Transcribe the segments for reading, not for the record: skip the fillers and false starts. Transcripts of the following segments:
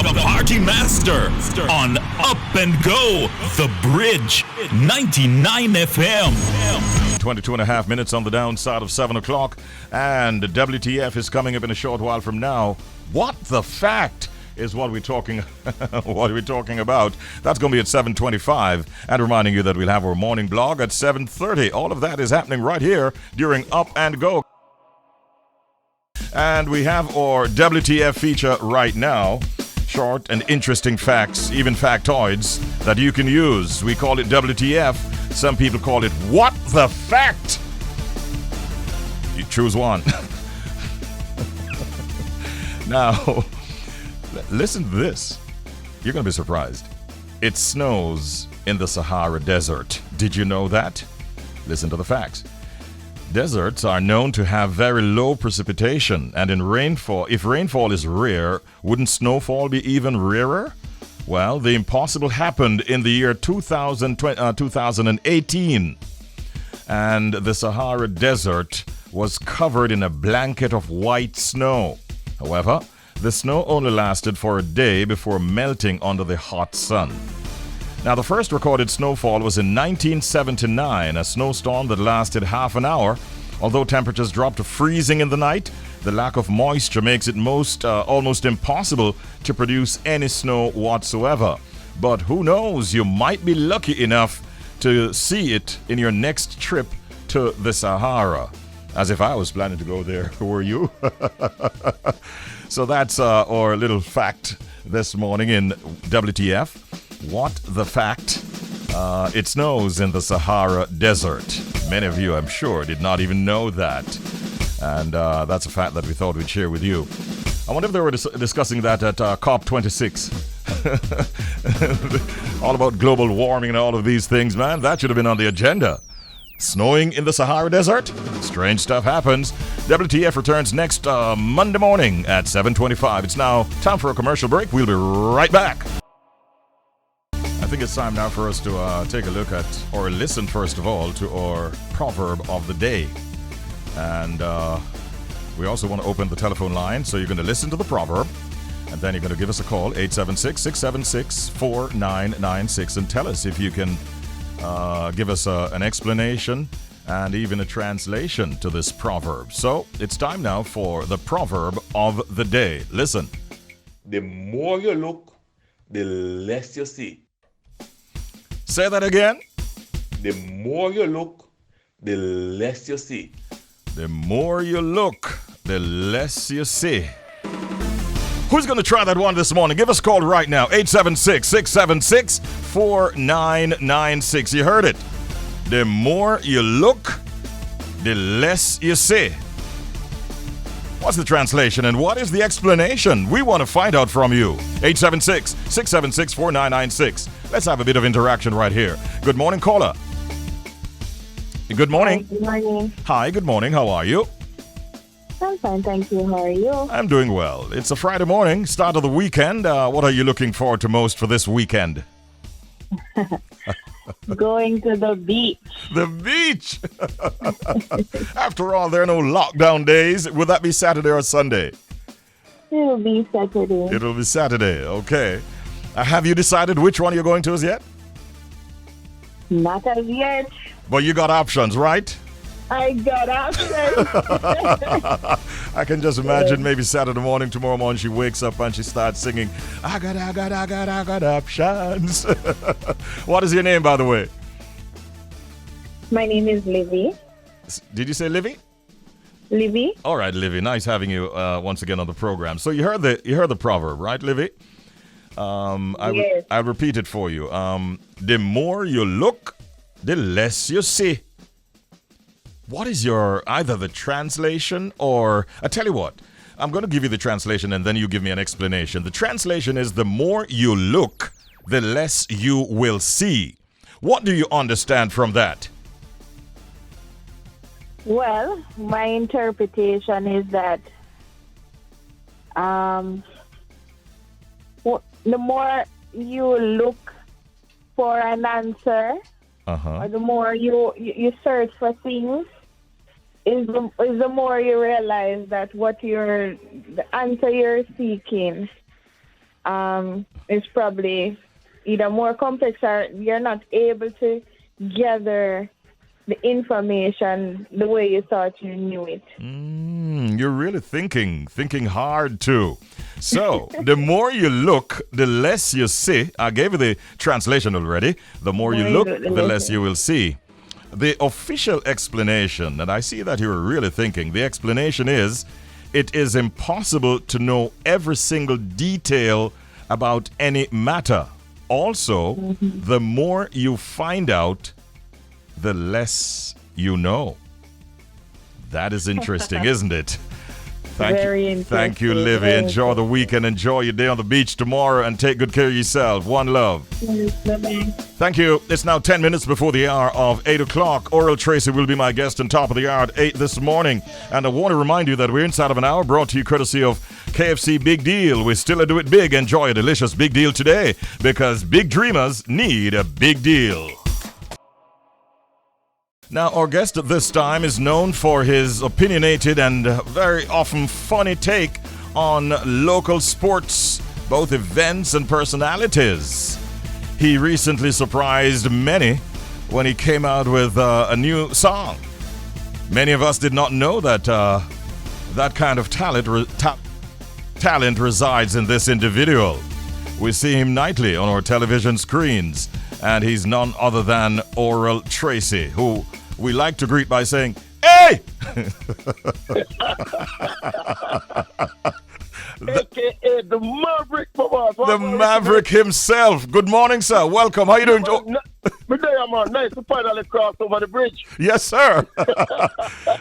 the party master on Up and Go, The Bridge, 99 FM. 22 and a half minutes on the downside of 7 o'clock, and WTF is coming up in a short while from now. What the fact is what we're talking about. That's going to be at 7:25, and reminding you that we'll have our morning blog at 7:30. All of that is happening right here during Up and Go. And we have our WTF feature right now. Short and interesting facts, even factoids, that you can use. We call it WTF. Some people call it What the Fact. You choose one. Now, listen to this. You're going to be surprised. It snows in the Sahara Desert. Did you know that? Listen to the facts. Deserts are known to have very low precipitation, and if rainfall is rare, wouldn't snowfall be even rarer? Well, the impossible happened in the year 2018, and the Sahara Desert was covered in a blanket of white snow. However, the snow only lasted for a day before melting under the hot sun. Now, the first recorded snowfall was in 1979, a snowstorm that lasted half an hour. Although temperatures dropped to freezing in the night, the lack of moisture makes it almost impossible to produce any snow whatsoever. But who knows, you might be lucky enough to see it in your next trip to the Sahara. As if I was planning to go there, were you? So that's our little fact this morning in WTF. What the fact? It snows in the Sahara Desert. Many of you, I'm sure, did not even know that. And that's a fact that we thought we'd share with you. I wonder if they were discussing that at COP26. All about global warming and all of these things, man. That should have been on the agenda. Snowing in the Sahara Desert? Strange stuff happens. WTF returns next Monday morning at 7:25. It's now time for a commercial break. We'll be right back. I think it's time now for us to take a look at, or listen first of all, to our proverb of the day. And we also want to open the telephone line, so you're going to listen to the proverb, and then you're going to give us a call, 876-676-4996, and tell us if you can give us an explanation and even a translation to this proverb. So it's time now for the proverb of the day. Listen. The more you look, the less you see. Say that again. The more you look, the less you see. The more you look, the less you see. Who's going to try that one this morning? Give us a call right now, 876-676-4996. You heard it. The more you look, the less you see. What's the translation and what is the explanation? We want to find out from you. 876-676-4996. Let's have a bit of interaction right here. Good morning, caller. Good morning. Hi, good morning. Hi, good morning. How are you? I'm fine, thank you. How are you? I'm doing well. It's a Friday morning, start of the weekend. What are you looking forward to most for this weekend? Going to the beach. The beach! After all, there are no lockdown days. Would that be Saturday or Sunday? It'll be Saturday. It'll be Saturday, okay. Have you decided which one you're going to as yet? Not as yet. But you got options, right? I got options. I can just imagine maybe Saturday morning, tomorrow morning, she wakes up and she starts singing, I got options. What is your name, by the way? My name is Livy. Did you say Livy? Livy. All right, Livy. Nice having you once again on the program. So you heard the proverb, right, Livy? Yes. I'll repeat it for you. The more you look, the less you see. What is your, either the translation or, I tell you what, I'm going to give you the translation and then you give me an explanation. The translation is the more you look, the less you will see. What do you understand from that? Well, my interpretation is that the more you look for an answer, or the more you search for things, is the more you realize that the answer you're seeking is probably either more complex or you're not able to gather the information the way you thought you knew it. You're really thinking hard too. So, the more you look, the less you see. I gave you the translation already. The more you look, the less you will see. The official explanation, and I see that you're really thinking, the explanation is, it is impossible to know every single detail about any matter. Also, the more you find out, the less you know. That is interesting, isn't it? Very interesting. Thank you, Livy. Enjoy the weekend. Enjoy your day on the beach tomorrow and take good care of yourself. One love. Thank you. It's now 10 minutes before the hour of 8 o'clock. Oral Tracey will be my guest on top of the hour at 8 this morning. And I want to remind you that we're inside of an hour brought to you courtesy of KFC Big Deal. We still do it big. Enjoy a delicious big deal today because big dreamers need a big deal. Now, our guest at this time is known for his opinionated and very often funny take on local sports, both events and personalities. He recently surprised many when he came out with a new song. Many of us did not know that that kind of talent resides in this individual. We see him nightly on our television screens, and he's none other than Oral Tracey, who we like to greet by saying, "Hey!" AKA the Maverick, the Maverick himself. Good morning, sir. Welcome. How you doing? Good day, man. Nice to finally cross over the bridge. Yes, sir.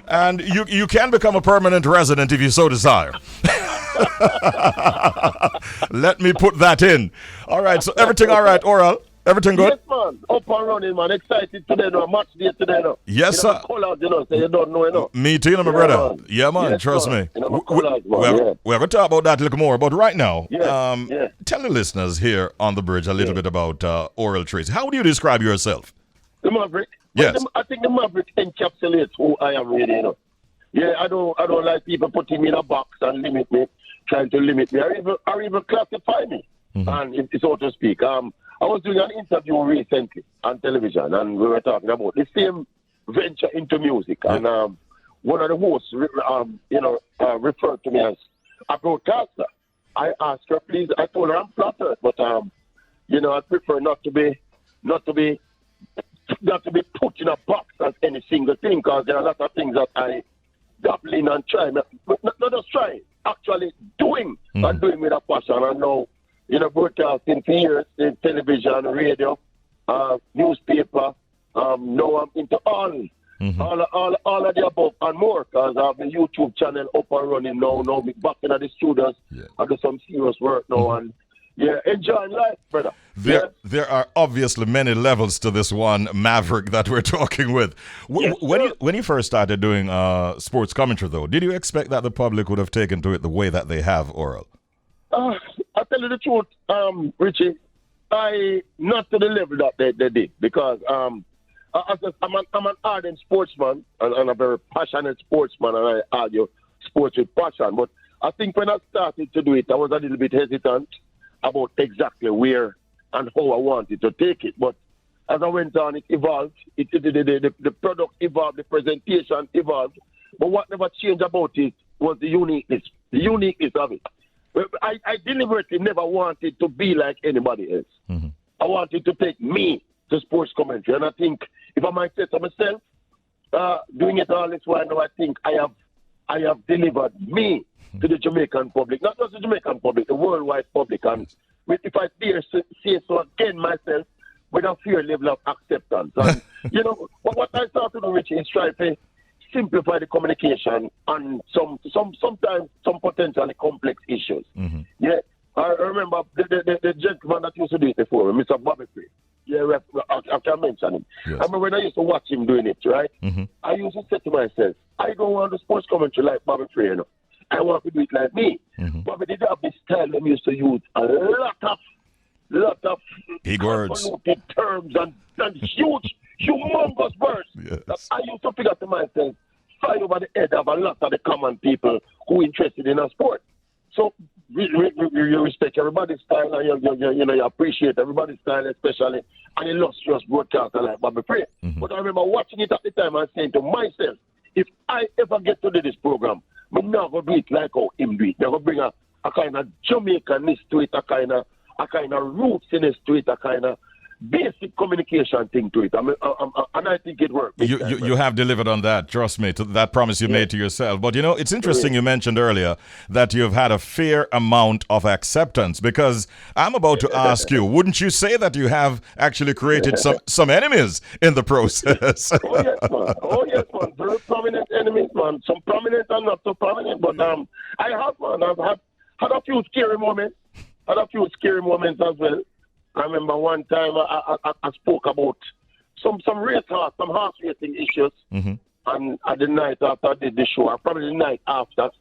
And you can become a permanent resident if you so desire. Let me put that in. All right. So everything all right, Oral? Everything good? Yes, man. Up and running, man. Excited today, no. Match day today, no. Yes, sir. Call out, so you don't know, Me too, my brother. Man. Yeah, man. Yes, trust me. We're going to talk about that a little more. But right now, tell the listeners here on the bridge a little bit about Oral Tracey. How would you describe yourself? The Maverick? Yes. I think the Maverick encapsulates who I am really, you know. Yeah, I don't like people putting me in a box and trying to limit me, or even classify me, and so to speak. I was doing an interview recently on television, and we were talking about the same venture into music. And one of the hosts, referred to me as a broadcaster. I asked her, please. I told her I'm flattered, but I prefer not to be put in a box as any single thing, because there are a lot of things that I dabble in and try, not just trying, actually doing and doing with a passion. And now, broadcasting for years in television, radio, newspaper. Now I'm into all of the above and more, because I have a YouTube channel up and running now. Now we're back in the studios. I do some serious work now and enjoying life, brother. There are obviously many levels to this one Maverick that we're talking with. When you first started doing sports commentary, though, did you expect that the public would have taken to it the way that they have, Oral? I tell you the truth, Richie, not to the level that they did, because I'm an ardent sportsman and a very passionate sportsman, and I argue sports with passion. But I think when I started to do it, I was a little bit hesitant about exactly where and how I wanted to take it. But as I went on, it evolved. The product evolved, the presentation evolved. But what never changed about it was the uniqueness of it. I deliberately never wanted to be like anybody else. I wanted to take me to sports commentary. And I think, if I might say to myself, doing it all this while now, I think I have delivered me to the Jamaican public. Not just the Jamaican public, the worldwide public. And if I dare say so again myself, with a fair level of acceptance. And, what I started to do, Richie, is try to simplify the communication on sometimes some potentially complex issues. Yeah, I remember the gentleman that used to do it before, Mr. Bobby Free. Yeah, I can mention him. Yes. I remember when I used to watch him doing it, right? I used to say to myself, I don't want the sports commentary like Bobby Free, I want to do it like me. Bobby did have this style that used to use a lot of big words, terms and huge, humongous words. Yes. That I used to figure to myself, fly over the head of a lot of the common people who are interested in a sport. So you respect everybody's style, and you appreciate everybody's style, especially an illustrious broadcaster like Bobby Frey. Mm-hmm. But I remember watching it at the time and saying to myself, if I ever get to do this program, I'm not going to do it like how him do it. I'm going to bring a kind of Jamaicanist to it, a kind of rootsiness to it, a kind of basic communication thing to it. And I think it worked. You have delivered on that, trust me, to that promise you made to yourself. But it's interesting you mentioned earlier that you've had a fair amount of acceptance, because I'm about to ask you, wouldn't you say that you have actually created some enemies in the process? Oh yes, man. Very prominent enemies, man. Some prominent and not so prominent. But I have, man. I've had a few scary moments. Had a few scary moments as well. I remember one time I spoke about some horse racing issues, and at the night after I did the show, probably the night after,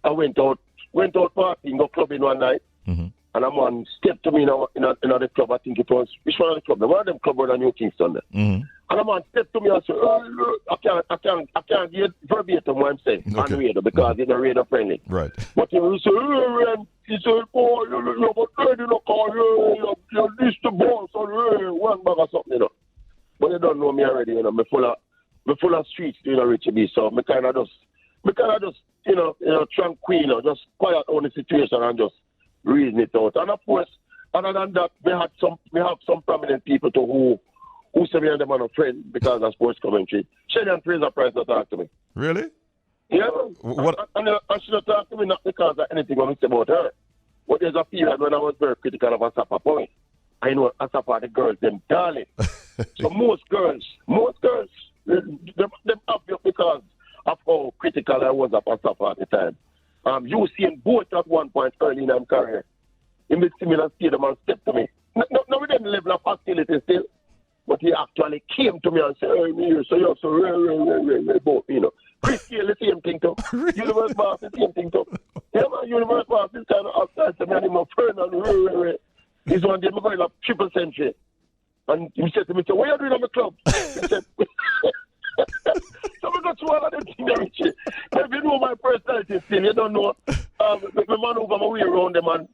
I went out partying, go clubbing one night, and a man stepped to me in the club. I think it was, which one of the club? One of them club in New Kingston there. And a man stepped to me and said, I can't get verbatim what I'm saying on the radio because it's a radio friendly. Right. But he said, oh, you but ready to call you this the boss or one bag or something, But they don't know me already, Me full of streets, Richie B. So me kind of just tranquil, just quiet on the situation and just reason it out. And of course, other than that, we have some prominent people who say me and them are a friend because of sports commentary. Shady and Fraser Price not talk to me. Really? Yeah. What? And she not talk to me not because of anything I say about her. But there's a period when I was very critical of Asapa Point. I know Asapa, the girls, them darling. So most girls, them obvious because of how critical I was of Asapa at the time. You seen both at one point early in my career. In the similar state, the man stepped to me. No, we didn't level of hostility still. But he actually came to me and said, hey, so you're so real, both, Chris Gale, the same thing too. Universe Boss, the same thing too. Yeah, man, Universe Boss, this kind of outside to me and my friend and this one day, I'm going to triple century. And he said to me, what are you doing on the club? He said, so we got to all of them things, Richie. If you know my personality still, you don't know. The man over my way around them and,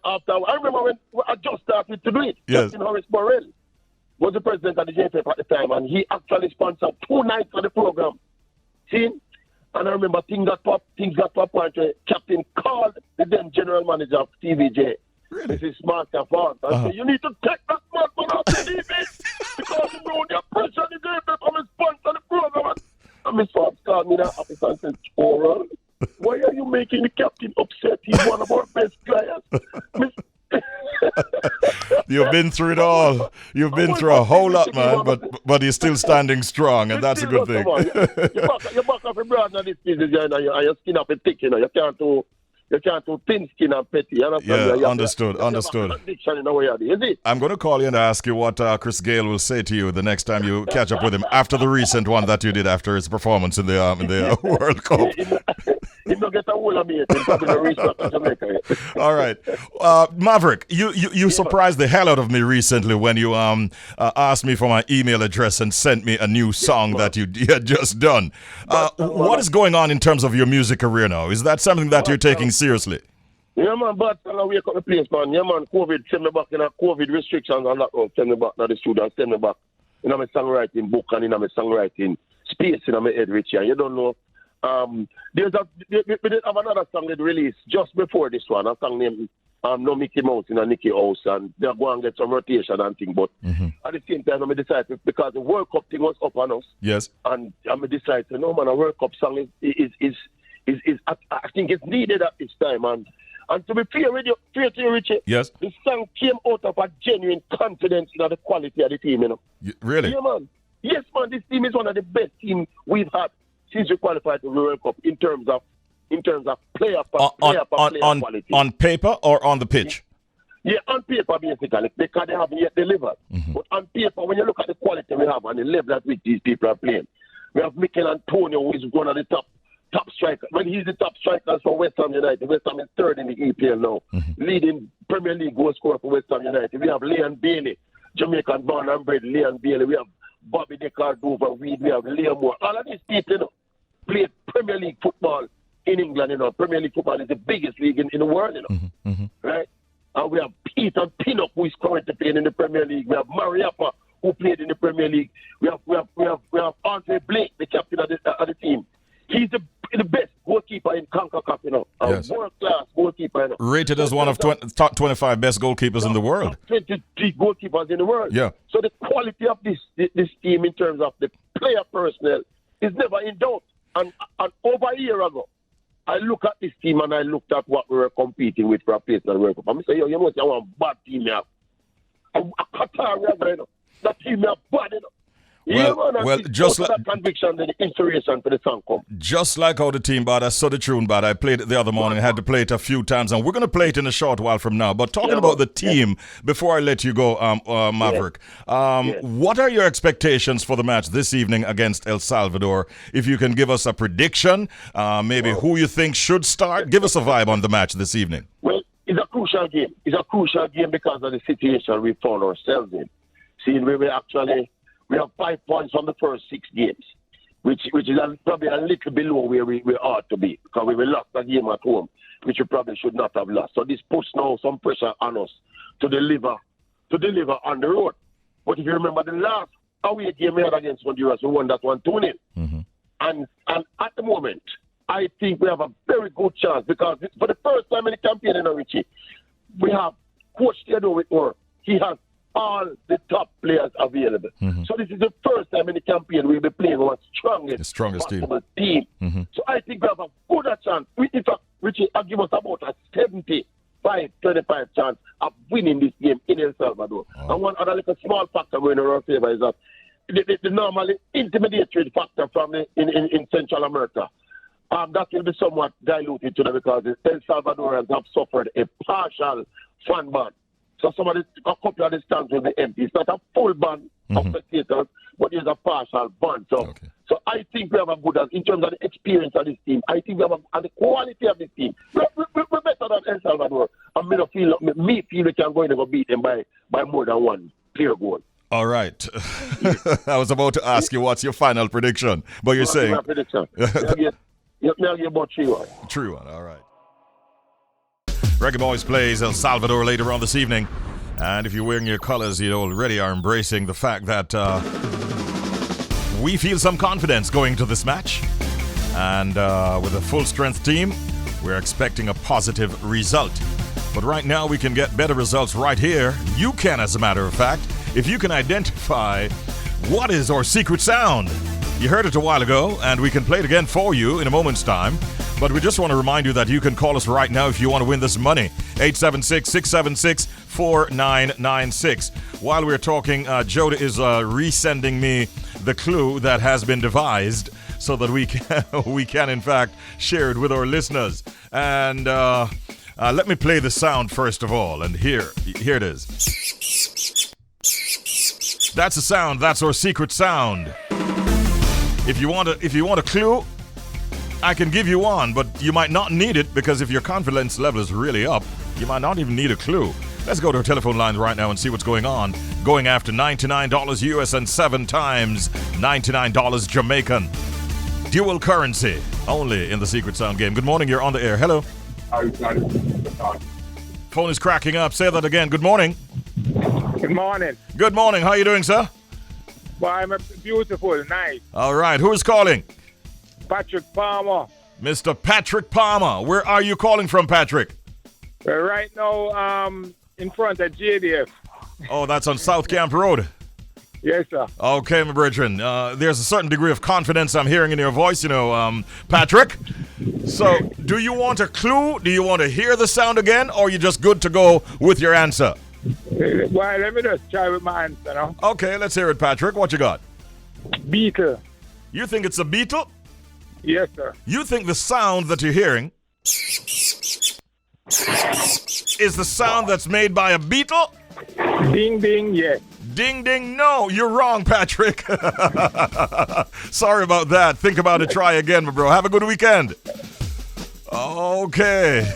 after, I remember when I just started to do it. Yes. Horace Borrell was the president of the JFF at the time, and he actually sponsored 2 nights of the program. See? And I remember things got to a point where Captain called the then general manager of TVJ, Really? Mrs. Martha Font, and said, you need to take that man off the TV because you know the pressure the JFF from his sponsor the program. And Miss Font called me that office and said, Oral, why are you making the captain upset? He's one of our best players. You've been through it all. You've been through a whole lot, man, but you're still standing strong, and that's a good thing. You're back off your brand on this business, and your skin up and thick, You can't do thin skin and petty. Yeah, understood. I'm going to call you and ask you what Chris Gale will say to you the next time you catch up with him after the recent one that you did after his performance in the World Cup. He don't get a hold of me. All right. Maverick, you surprised the hell out of me recently when you asked me for my email address and sent me a new song that you had just done. What is going on in terms of your music career now? Is that something that you're taking seriously? Yeah, man, but I wake up the place, man. Yeah, man, COVID, send me back in a COVID restrictions and that, send me back to the studio, send me back in my songwriting book and in my songwriting space in my head, Richie. And you don't know. We did have another song that released just before this one, a song named No Mickey Mouse in a Nicky House, and they're going to get some rotation and thing. But at the same time, I decided, because the World Cup thing was up on us, yes, and I decided, no, man, a World Cup song is I think it's needed at this time. And to be fair to you, Richie, yes, the song came out of a genuine confidence in the quality of the team, Really? Yeah, man. Yes, man, this team is one of the best teams we've had since we qualified for the World Cup in terms of player quality. On paper or on the pitch? Yeah, on paper basically, because they haven't yet delivered. But on paper, when you look at the quality we have and the level at which these people are playing, we have Mikel Antonio, who is one of the top striker. When he's the top striker for West Ham United, West Ham is third in the EPL now, leading Premier League goal scorer for West Ham United. We have Leon Bailey, Jamaican born and bred Leon Bailey. We have Bobby De Cordova, we have Liam Moore. All of these people, play Premier League football in England, you know. Premier League football is the biggest league in the world, you know. Right? And we have Peter Pinnock, who is currently playing in the Premier League. We have Mariappa, who played in the Premier League. We have Andre Blake, the captain of the team. He's the best goalkeeper in CONCACAF, you know. A world-class goalkeeper, you know. Rated as one of top 25 best goalkeepers in the world. 23 goalkeepers in the world. Yeah. So the quality of this team in terms of the player personnel is never in doubt. And over a year ago, I look at this team and I looked at what we were competing with for a place in the World Cup. And I say, yo, you know what, I want a bad team here. A Qatar, you know. That team here bad, you know. Well, just like that conviction, the inspiration for the song come. Just like how the team bad, I saw the tune bad. I played it the other morning. I had to play it a few times, and we're going to play it in a short while from now. But talking about the team, before I let you go, Maverick, what are your expectations for the match this evening against El Salvador? If you can give us a prediction, maybe who you think should start, give us a vibe on the match this evening. Well, it's a crucial game. It's a crucial game because of the situation we found ourselves in. Seeing where we have 5 points from the first 6 games, which is probably a little below where we ought to be because we lost a game at home, which we probably should not have lost. So this puts now some pressure on us to deliver on the road. But if you remember the last away game we had against Honduras, we won that one 2-0. And at the moment, I think we have a very good chance because for the first time in the campaign, Richie, we have Coach Theodore Whitmore. He has all the top players available. So this is the first time in the campaign we'll be playing our strongest team. So I think we have a good chance. In fact, Richie, I'll give us about a 75-25 chance of winning this game in El Salvador. And one other little small factor going in our favor is that the normal intimidatory factor from in Central America, that will be somewhat diluted today because the El Salvadorians have suffered a partial fan ban. So a couple of the stands will be empty. It's not a full ban of spectators, but it's a partial ban. So I think we have a good, in terms of the experience of this team, I think we have and the quality of this team. We're better than El Salvador. And me feel we can go in and go beat them by more than one clear goal. All right. I was about to ask you what's your final prediction, but you're saying... My prediction. I'll get about 3-1. 3-1, all right. Reggae Boys plays El Salvador later on this evening. And if you're wearing your colors, you already are embracing the fact that we feel some confidence going to this match. And with a full-strength team, we're expecting a positive result. But right now, we can get better results right here. You can, as a matter of fact, if you can identify what is our secret sound. You heard it a while ago, and we can play it again for you in a moment's time. But we just want to remind you that you can call us right now if you want to win this money. 876-676-4996. While we're talking, Joda is resending me the clue that has been devised so that we can in fact share it with our listeners. And let me play the sound first of all. And here it is. That's the sound. That's our secret sound. If you want a clue, I can give you one, but you might not need it because if your confidence level is really up, you might not even need a clue. Let's go to our telephone lines right now and see what's going on. Going after $99 US and 7 times $99 Jamaican. Dual currency, only in the Secret Sound game. Good morning, you're on the air. Hello. Phone is cracking up. Say that again. Good morning. Good morning. Good morning. How are you doing, sir? Well, I'm beautiful, nice. All right. Who is calling? Patrick Palmer. Mr. Patrick Palmer. Where are you calling from, Patrick? We're right now in front of JDF. Oh, that's on South Camp Road. Yes, sir. Okay, my brethren. There's a certain degree of confidence I'm hearing in your voice, Patrick. So, do you want a clue? Do you want to hear the sound again? Or are you just good to go with your answer? Well, let me just try with my answer now. Okay, let's hear it, Patrick. What you got? Beetle. You think it's a beetle? Yes, sir. You think the sound that you're hearing is the sound that's made by a beetle? Ding, ding, yes. Ding, ding, no. You're wrong, Patrick. Sorry about that. Think about it. Try again, my bro. Have a good weekend. Okay.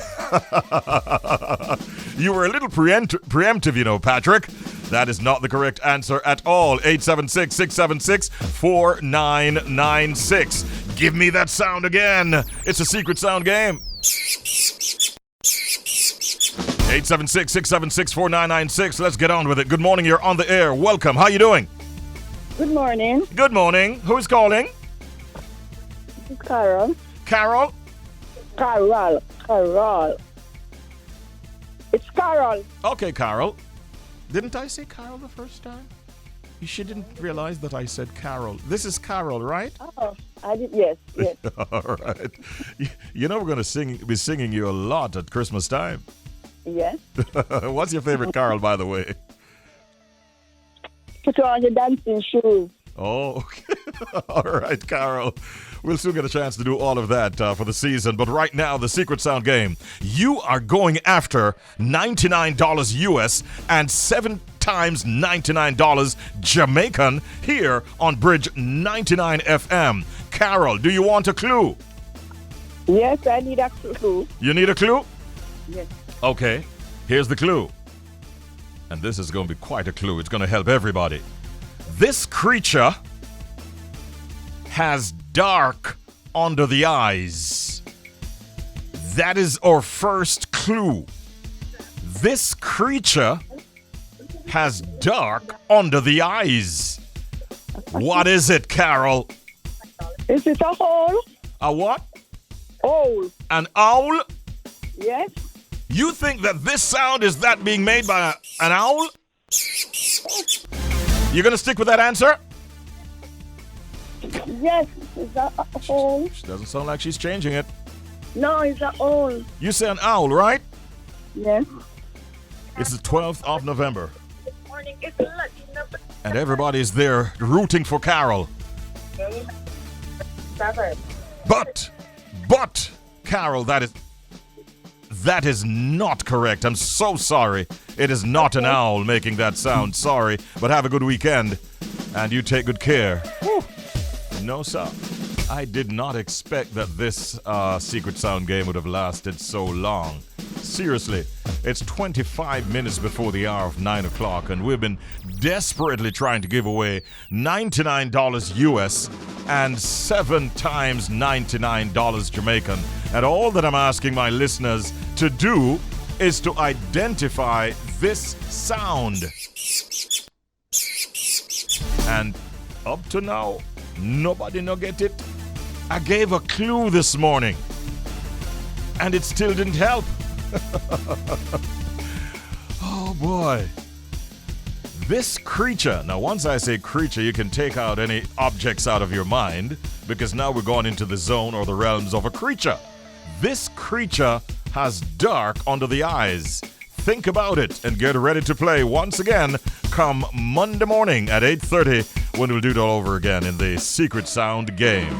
You were a little preemptive, Patrick. That is not the correct answer at all. 876-676-4996. Give me that sound again. It's a secret sound game. 876-676-4996. Let's get on with it. Good morning. You're on the air. Welcome. How you doing? Good morning. Good morning. Who's calling? This is Carol. Carol? Carol. It's Carol. Okay, Carol. Didn't I say Carol the first time? She didn't realize that I said Carol. This is Carol, right? Oh, I did. Yes. All right. You know we're going to be singing you a lot at Christmas time. Yes. What's your favorite Carol, by the way? Put on your dancing shoes. Oh, okay. All right, Carol. We'll soon get a chance to do all of that for the season. But right now, the Secret Sound game. You are going after $99 US and 7 times $99 Jamaican here on Bridge 99 FM. Carol, do you want a clue? Yes, I need a clue. You need a clue? Yes. Okay, here's the clue. And this is going to be quite a clue. It's going to help everybody. This creature has dark under the eyes. That is our first clue. This creature has dark under the eyes. What is it, Carol? Is it a hole? A what? Owl. An owl? Yes. You think that this sound is that being made by an owl? You gonna stick with that answer? Yes. Is that a hole? She doesn't sound like she's changing it. No, it's an owl. You say an owl, right? Yes. It's the 12th of November. And everybody's there rooting for Carol. But, Carol, that is not correct. I'm so sorry. It is not an owl making that sound. Sorry, but have a good weekend. And you take good care. Whew. No, sir. I did not expect that this secret sound game would have lasted so long. Seriously, it's 25 minutes before the hour of 9 o'clock, and we've been desperately trying to give away $99 US and 7 times $99 Jamaican. And all that I'm asking my listeners to do is to identify this sound. And up to now, nobody no get it. I gave a clue this morning, and it still didn't help. Oh boy. This creature, now once I say creature, you can take out any objects out of your mind, because now we're going into the zone or the realms of a creature. This creature has dark under the eyes. Think about it and get ready to play once again come Monday morning at 8:30 when we'll do it all over again in the Secret Sound game.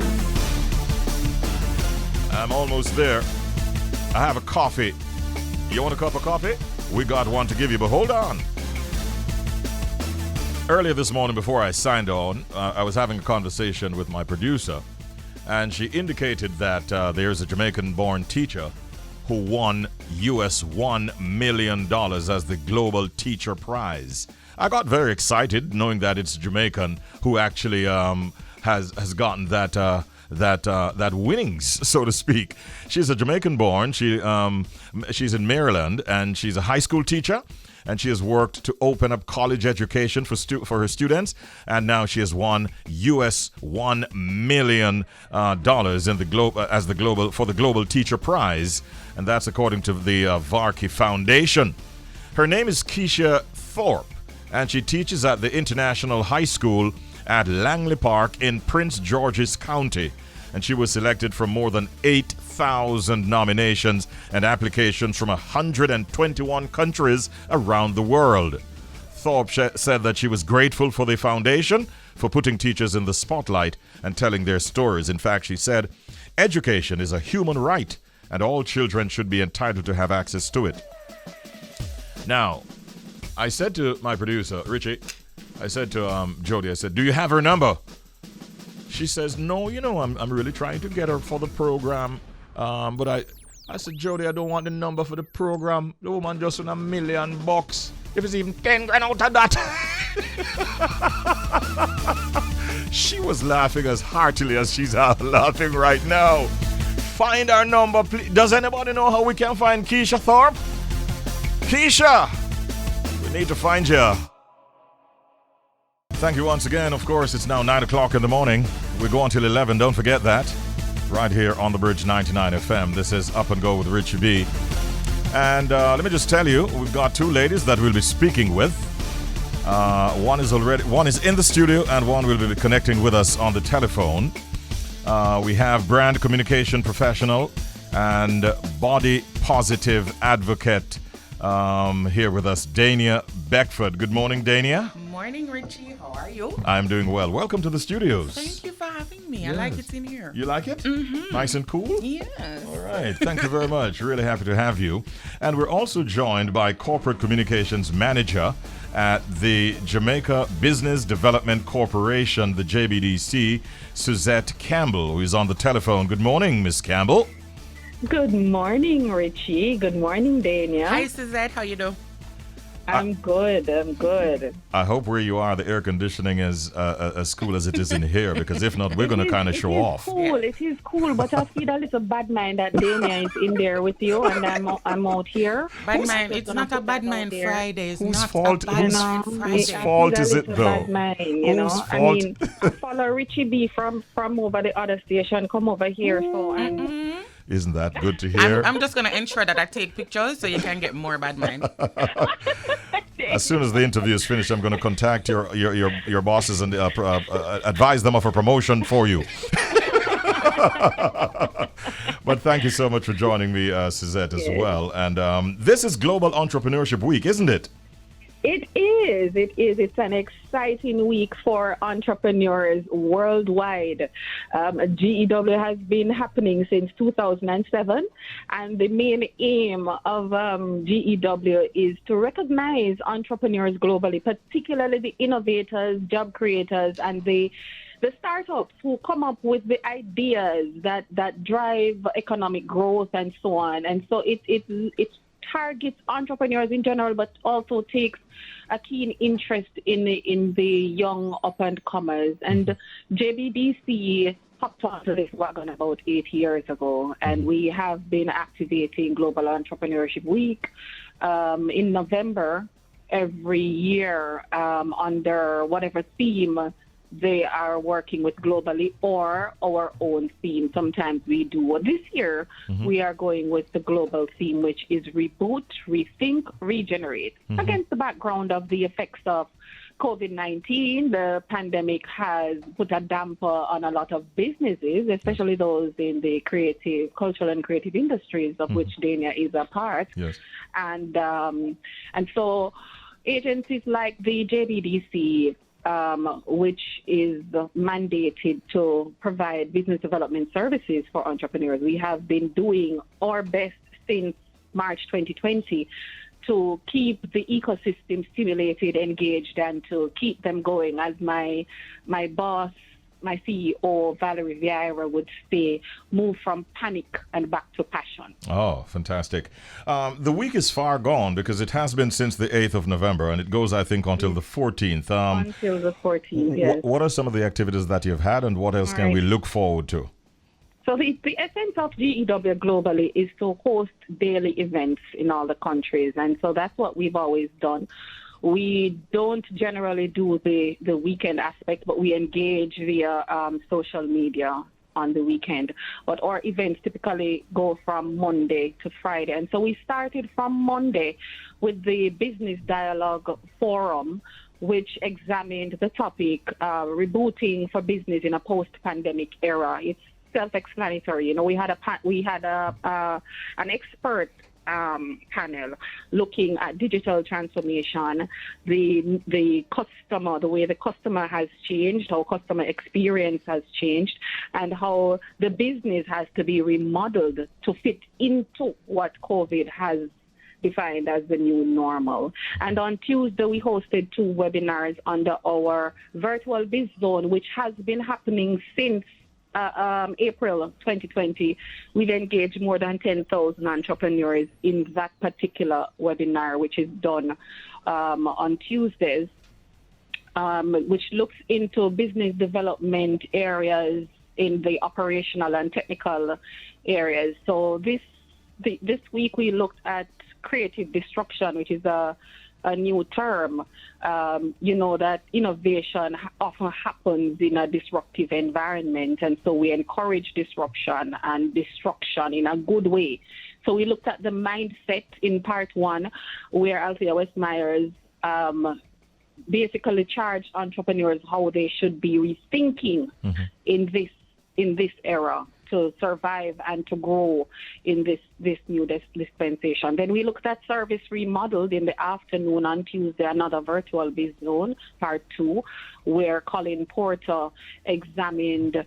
I'm almost there. I have a coffee. You want a cup of coffee? We got one to give you, but hold on. Earlier this morning before I signed on, I was having a conversation with my producer, and she indicated that there's a Jamaican-born teacher who won US $1 million as the Global Teacher Prize. I got very excited knowing that it's a Jamaican who actually has gotten that winnings, so to speak. She's a Jamaican-born. She's in Maryland, and she's a high school teacher. And she has worked to open up college education for her students, and now she has won US $1 million in the Global Teacher Prize, and that's according to the Varkey Foundation. Her name is Keisha Thorpe, and she teaches at the International High School at Langley Park in Prince George's County. And she was selected from more than 8,000 nominations and applications from 121 countries around the world. Thorpe said that she was grateful for the foundation for putting teachers in the spotlight and telling their stories. In fact, she said, education is a human right, and all children should be entitled to have access to it. Now, I said to my producer, Richie, I said to Jody, I said, do you have her number? She says, no, I'm really trying to get her for the program. But I said, Jody, I don't want the number for the program. The woman just won $1 million. If it's even 10 grand out of that. She was laughing as heartily as she's laughing right now. Find our number, please. Does anybody know how we can find Keisha Thorpe? Keisha! We need to find you. Thank you once again. Of course, it's now 9 o'clock in the morning. We go until 11. Don't forget that. Right here on the Bridge 99 FM. This is Up and Go with Richie B. And let me just tell you, we've got two ladies that we'll be speaking with. One is in the studio, and one will be connecting with us on the telephone. We have brand communication professional and body positive advocate here with us, Dania Beckford. Good morning, Dania. Morning, Richie. How are you? I'm doing well. Welcome to the studios. Thank you for having me. Yes. I like it in here. You like it? Mm-hmm. Nice and cool? Yes. All right. Thank you very much. Really happy to have you. And we're also joined by Corporate Communications Manager at the Jamaica Business Development Corporation, the Jbdc, Suzette Campbell, who is on the telephone. Good morning, Miss Campbell. Good morning, Richie. Good morning, Dania. Hi, Suzette. How you doing? I'm good. I hope where you are, the air conditioning is as cool as it is in here, because if not, we're going to kind of show off. It is cool, but I feel a little bad mind that Dania is in there with you, and I'm out here. Bad mind. It's not a bad mind Friday. Whose fault is it, though? Bad mind, you know. Whose I fault? mean, I follow Richie B from over the other station, come over here, so I'm... Isn't that good to hear? I'm just going to ensure that I take pictures so you can get more bad mind. As soon as the interview is finished, I'm going to contact your bosses and advise them of a promotion for you. But thank you so much for joining me, Suzette, as well. And this is Global Entrepreneurship Week, isn't it? It is. It's an exciting week for entrepreneurs worldwide. GEW has been happening since 2007, and the main aim of GEW is to recognize entrepreneurs globally, particularly the innovators, job creators, and the startups who come up with the ideas that drive economic growth and so on. And so it's targets entrepreneurs in general, but also takes a keen interest in the young up-and-comers. And JBDC hopped onto this wagon about 8 years ago, and we have been activating Global Entrepreneurship Week in November every year under whatever theme they are working with globally or our own theme. Sometimes we do. This year, we are going with the global theme, which is Reboot, Rethink, Regenerate. Against the background of the effects of COVID-19, the pandemic has put a damper on a lot of businesses, especially those in the cultural and creative industries, of which Dania is a part. Yes. And so agencies like the JBDC, which is mandated to provide business development services for entrepreneurs. We have been doing our best since March 2020 to keep the ecosystem stimulated, engaged, and to keep them going. As my boss, my CEO, Valerie Vieira, would say, move from panic and back to passion. Oh, fantastic. The week is far gone because it has been since the 8th of November, and it goes, I think, until the 14th. Until the 14th, yes. What are some of the activities that you've had, and what else can we look forward to? So the essence of GEW globally is to host daily events in all the countries, and so that's what we've always done. We don't generally do the weekend aspect, but we engage via social media on the weekend. But our events typically go from Monday to Friday. And so we started from Monday with the Business Dialogue Forum, which examined the topic, rebooting for business in a post-pandemic era. It's self-explanatory. You know, we had an expert panel looking at digital transformation, the customer, the way the customer has changed, how customer experience has changed, and how the business has to be remodeled to fit into what COVID has defined as the new normal. And on Tuesday, we hosted 2 webinars under our virtual biz zone, which has been happening since April of 2020. We've engaged more than 10,000 entrepreneurs in that particular webinar, which is done on Tuesdays. which looks into business development areas in the operational and technical areas. So this week we looked at creative destruction, which is a new term. You know that innovation often happens in a disruptive environment, and so we encourage disruption and destruction in a good way. So we looked at the mindset in part one, where Althea West-Myers basically charged entrepreneurs how they should be rethinking in this era to survive and to grow in this new dispensation. Then we looked at service remodeled in the afternoon on Tuesday, another virtual biz zone, part two, where Colin Porter examined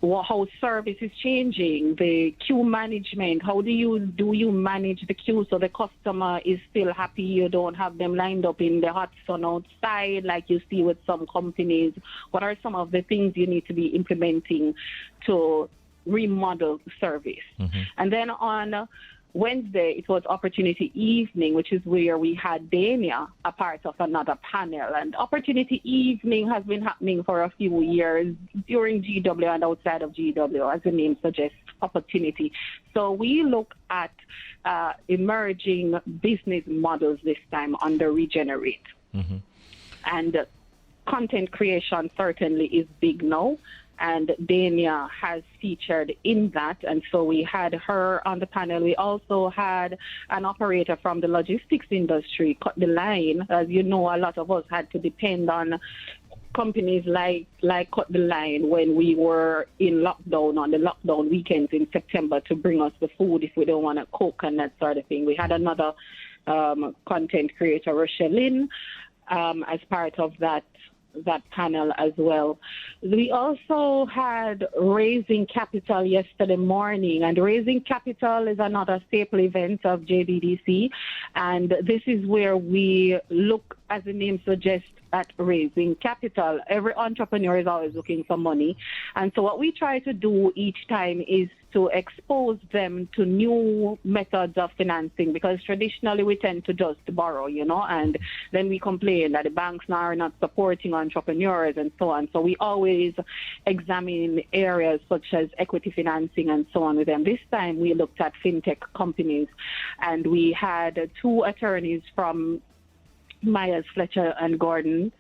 how service is changing, the queue management. How do you manage the queue so the customer is still happy? You don't have them lined up in the hot sun outside like you see with some companies. What are some of the things you need to be implementing to remodel service? And then on Wednesday, it was Opportunity Evening, which is where we had Dania, a part of another panel. And Opportunity Evening has been happening for a few years during GW and outside of GW, as the name suggests, opportunity. So we look at emerging business models this time under Regenerate. And content creation certainly is big now. And Dania has featured in that, and so we had her on the panel. We also had an operator from the logistics industry, Cut the Line. As you know, a lot of us had to depend on companies like Cut the Line when we were in lockdown, on the lockdown weekends in September, to bring us the food if we don't want to cook and that sort of thing. We had another content creator, Rochelle, as part of that panel as well. We also had Raising Capital yesterday morning, and Raising Capital is another staple event of Jbdc, and this is where we look, as the name suggests, at raising capital. Every entrepreneur is always looking for money, and so what we try to do each time is to expose them to new methods of financing, because traditionally we tend to just borrow, and then we complain that the banks now are not supporting entrepreneurs and so on. So we always examine areas such as equity financing and so on with them. This time we looked at fintech companies, and we had two attorneys from Myers, Fletcher and Gordon,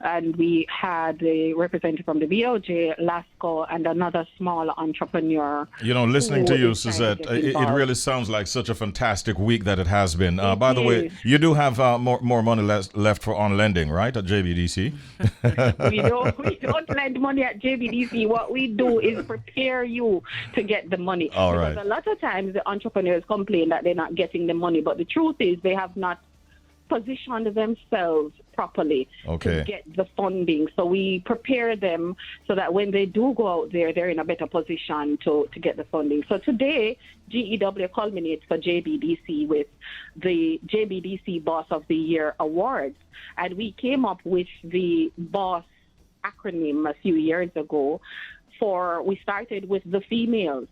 and we had a representative from the BOJ, Lasco, and another small entrepreneur. Listening to you, Suzette, it really sounds like such a fantastic week that it has been. By the way, you do have more money left for on lending, right, at JBDC? we don't lend money at JBDC. What we do is prepare you to get the money. All right. Because a lot of times the entrepreneurs complain that they're not getting the money, but the truth is they have not positioned themselves properly to get the funding. So we prepare them so that when they do go out there, they're in a better position to get the funding. So today, GEW culminates for JBDC with the JBDC Boss of the Year Awards. And we came up with the BOSS acronym a few years ago. We started with the females.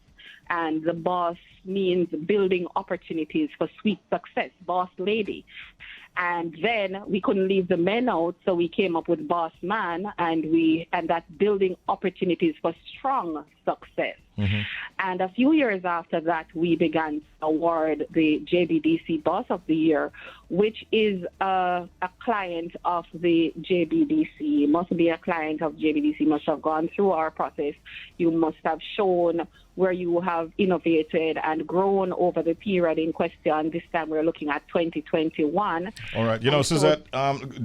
And the BOSS means building opportunities for sweet success, boss lady. And then we couldn't leave the men out, so we came up with Boss Man, and that's building opportunities for strong success. And a few years after that, we began to award the JBDC Boss of the Year, which is a client of the JBDC. Must be a client of JBDC, must have gone through our process. You must have shown where you have innovated and grown over the period in question. This time we're looking at 2021. All right. Suzette,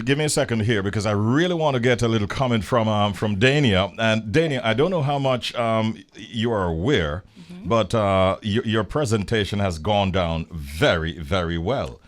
give me a second here, because I really want to get a little comment from Dania. And Dania, I don't know how much you are aware, but your presentation has gone down very, very well.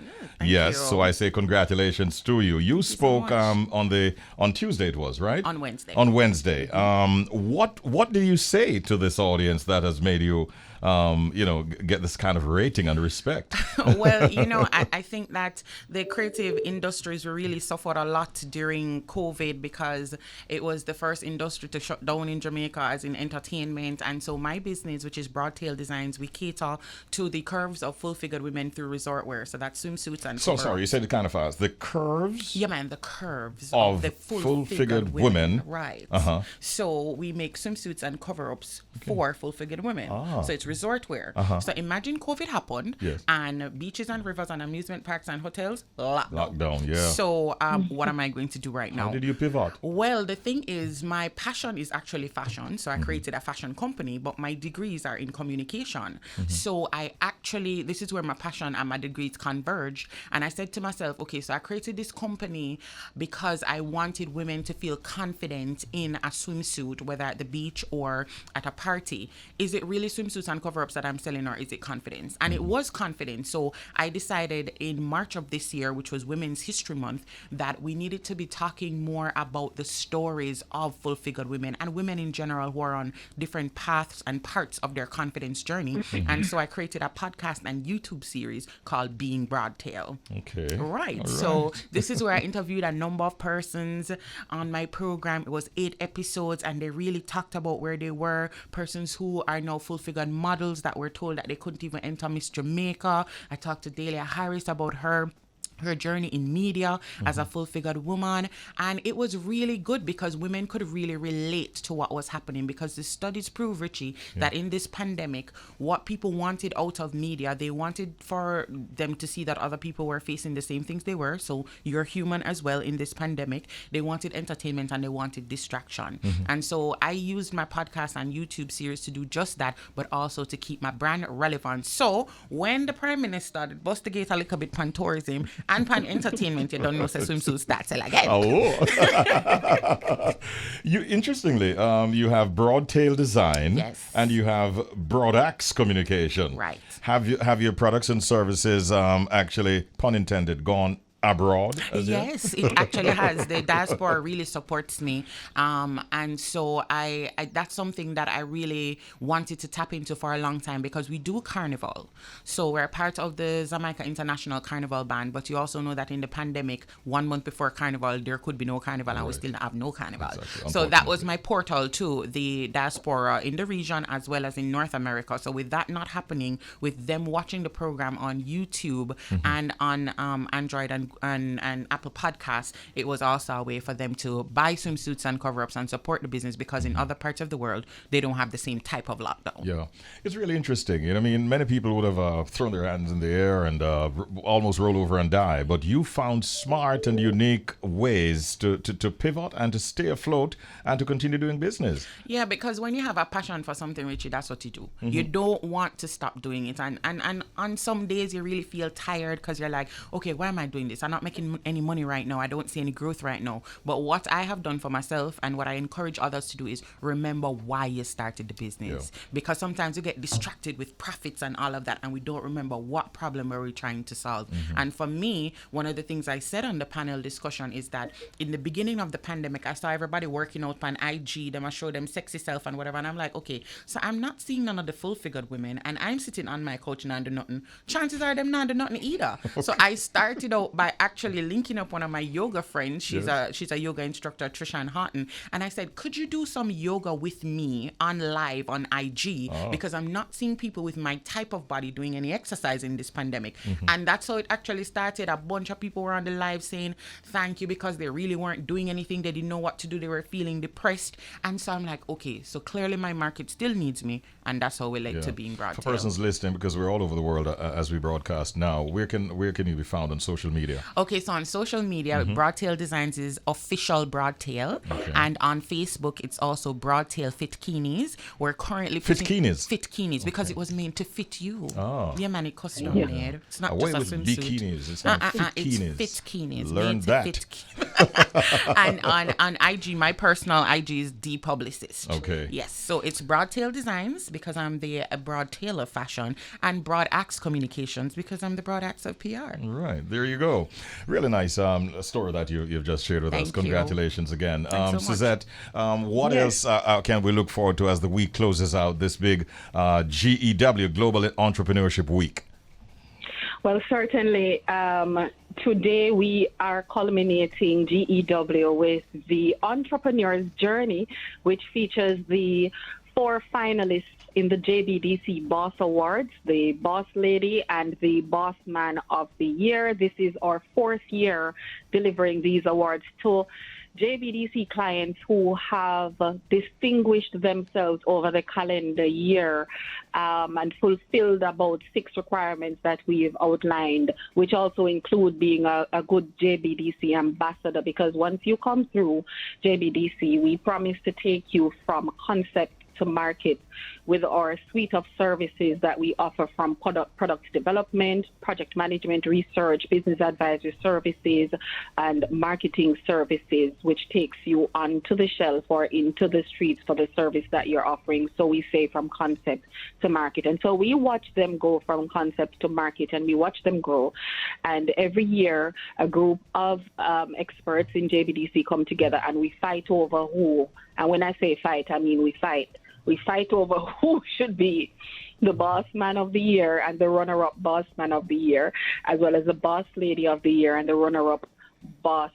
Thank you. So I say congratulations to you. You spoke on Tuesday, it was, right? On Wednesday. On Wednesday. What do you say to this audience that has made you get this kind of rating and respect? Well, I think that the creative industries really suffered a lot during COVID because it was the first industry to shut down in Jamaica, as in entertainment. And so my business, which is Broadtail Designs, we cater to the curves of full-figured women through resort wear. So that's swimsuits and So sorry, you said it kind of fast. The curves? Yeah, man, the curves of the full-figured women. Right. Uh-huh. So we make swimsuits and cover-ups for full-figured women. So it's resort wear. So imagine COVID happened and beaches and rivers and amusement parks and hotels locked down. Yeah. So what am I going to do right now? How did you pivot? Well, the thing is, my passion is actually fashion. So I created a fashion company, but my degrees are in communication. So this is where my passion and my degrees converged. And I said to myself, okay, so I created this company because I wanted women to feel confident in a swimsuit, whether at the beach or at a party. Is it really swimsuits and cover-ups that I'm selling, or is it confidence? And it was confidence. So I decided in March of this year, which was Women's History Month, that we needed to be talking more about the stories of full-figured women and women in general who are on different paths and parts of their confidence journey. And so I created a podcast and YouTube series called Being Broadtail. Okay. Right. So this is where I interviewed a number of persons on my program. It was 8 episodes, and they really talked about where they were, persons who are now full-figured models that were told that they couldn't even enter Miss Jamaica. I talked to Dania Harris about her journey in media as a full-figured woman, and it was really good because women could really relate to what was happening, because the studies prove, Richie, that in this pandemic, what people wanted out of media, they wanted for them to see that other people were facing the same things they were, so you're human as well in this pandemic. They wanted entertainment and they wanted distraction. And so I used my podcast and YouTube series to do just that, but also to keep my brand relevant. So when the Prime Minister did bust the gate a little bit pan tourism and pan entertainment, you don't know say swimsuit starts again. Interestingly, you have Broadtail Design, and you have Broad Axe Communication. Right. Have your products and services actually, pun intended, gone abroad? Yes, it actually has. The diaspora really supports me, and so I that's something that I really wanted to tap into for a long time, because we do carnival. So we're part of the Jamaica International Carnival Band, but you also know that in the pandemic, 1 month before carnival, there could be no carnival, and we still have no carnival. Exactly. So that was my portal to the diaspora in the region as well as in North America. So with that not happening, with them watching the program on YouTube and on Android and Apple Podcasts, it was also a way for them to buy swimsuits and cover-ups and support the business, because in other parts of the world, they don't have the same type of lockdown. Yeah, it's really interesting. Many people would have thrown their hands in the air and almost roll over and die, but you found smart and unique ways to pivot and to stay afloat and to continue doing business. Yeah, because when you have a passion for something, Richie, that's what you do. You don't want to stop doing it. And on some days, you really feel tired because you're like, okay, why am I doing this? I'm not making any money right now. I don't see any growth right now. But what I have done for myself and what I encourage others to do is remember why you started the business. Because sometimes you get distracted with profits and all of that, and we don't remember what problem are we trying to solve. And for me, one of the things I said on the panel discussion is that in the beginning of the pandemic, I saw everybody working out on IG, them I show them sexy self and whatever, and I'm like, okay, so I'm not seeing none of the full-figured women, and I'm sitting on my couch and I do nothing. Chances are them not do nothing either. So I started out by actually linking up one of my yoga friends. She's a yoga instructor, Trisha Horton, and I said, could you do some yoga with me on live on IG? Because I'm not seeing people with my type of body doing any exercise in this pandemic. And that's how it actually started. A bunch of people were on the live saying thank you, because they really weren't doing anything. They didn't know what to do. They were feeling depressed. And so I'm like, okay, so clearly my market still needs me, and that's how we led to Being Broadtail. For persons listening, because we're all over the world as we broadcast now, where can you be found on social media? Okay, so on social media, Broadtail Designs is official Broadtail, and on Facebook it's also Broadtail Fitkinis. We're currently Fitkinis because it was made to fit you. Yeah, man, it custom made. It's not just a swimsuit. Bikinis. It's not Fitkinis. It's Fitkinis. Learn that. And on IG, my personal IG is The Publicist. Okay. Yes, so it's Broadtail Designs because I'm the Broadtail of fashion, and Broad Axe Communications because I'm the Broad Axe of PR. Right, there you go. So, really nice story that you've just shared with us. Thank you. Congratulations again. Thanks so much. Suzette, what else can we look forward to as the week closes out, this big GEW, Global Entrepreneurship Week? Well, certainly, today we are culminating GEW with the Entrepreneur's Journey, which features the 4 finalists in the Jbdc Boss Awards, the Boss Lady and the Boss Man of the Year. This is our 4th year delivering these awards to Jbdc clients who have distinguished themselves over the calendar year and fulfilled about 6 requirements that we've outlined, which also include being a good Jbdc ambassador, because once you come through Jbdc, we promise to take you from concept to market with our suite of services that we offer, from product development, project management, research, business advisory services, and marketing services, which takes you onto the shelf or into the streets for the service that you're offering. So we say from concept to market. And so we watch them go from concept to market, and we watch them grow. And every year, a group of experts in Jbdc come together and we fight over who. And when I say fight, I mean we fight. We fight over who should be the Boss Man of the Year and the runner-up Boss Man of the Year, as well as the Boss Lady of the Year and the runner-up Boss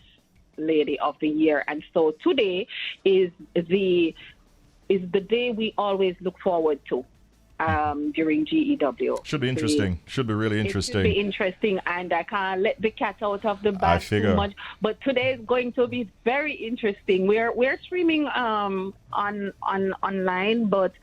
Lady of the Year. And so today is the day we always look forward to during GEW. Should be interesting. Should be really interesting. It should be interesting, and I can't let the cat out of the bag too much. But today is going to be very interesting. We're streaming online, but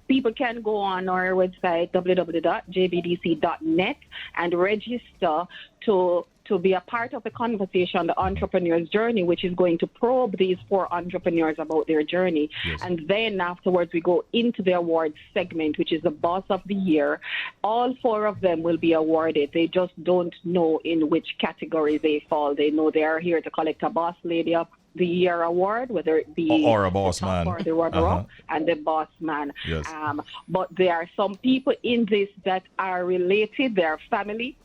people can go on our website www.jbdc.net and register to be a part of the conversation, the Entrepreneur's Journey, which is going to probe these 4 entrepreneurs about their journey. Yes. And then afterwards, we go into the awards segment, which is the Boss of the Year. All 4 of them will be awarded. They just don't know in which category they fall. They know they are here to collect a Boss Lady of the Year award, whether it be or a Boss Man, or the runner-up, and the Boss Man. Yes. But there are some people in this that are related. They are family.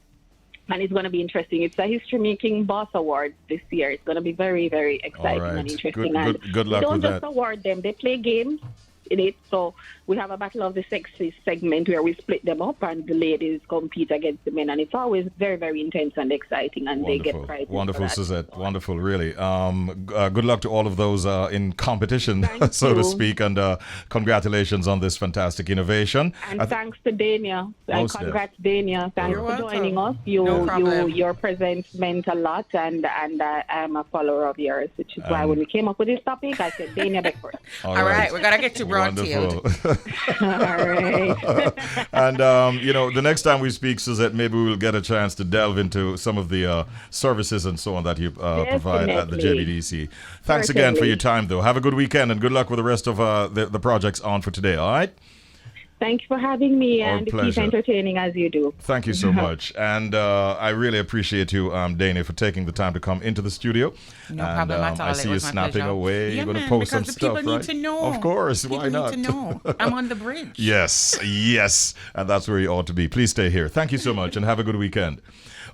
And it's going to be interesting. It's a history-making Boss Award this year. It's going to be very, very exciting and interesting. Good luck with that. Don't just award them. They play games in it. So we have a Battle of the Sexes segment where we split them up and the ladies compete against the men. And it's always very, very intense and exciting. And wonderful. They get prizes. Wonderful, Suzette. Wonderful, really. Good luck to all of those in competition, so to speak. And congratulations on this fantastic innovation. And thanks to Dania. And congrats, Dania. Thanks for joining us. Your presence meant a lot. And I'm a follower of yours, which is why when we came up with this topic, I said Dania Beckford. All right. We're going to get you brought to you. All right. And, the next time we speak, Suzette, maybe we'll get a chance to delve into some of the services and so on that you provide at the Jbdc. Thanks again for your time, though. Have a good weekend and good luck with the rest of the projects on for today, all right? Thank you for having me, and keep entertaining as you do. Thank you so much. And I really appreciate you, Dania, for taking the time to come into the studio. No problem at all. I see you snapping away. You're going to post some stuff, right? People need to know. Of course. Why not? People need to know. I'm on the bridge. Yes. And that's where you ought to be. Please stay here. Thank you so much and have a good weekend.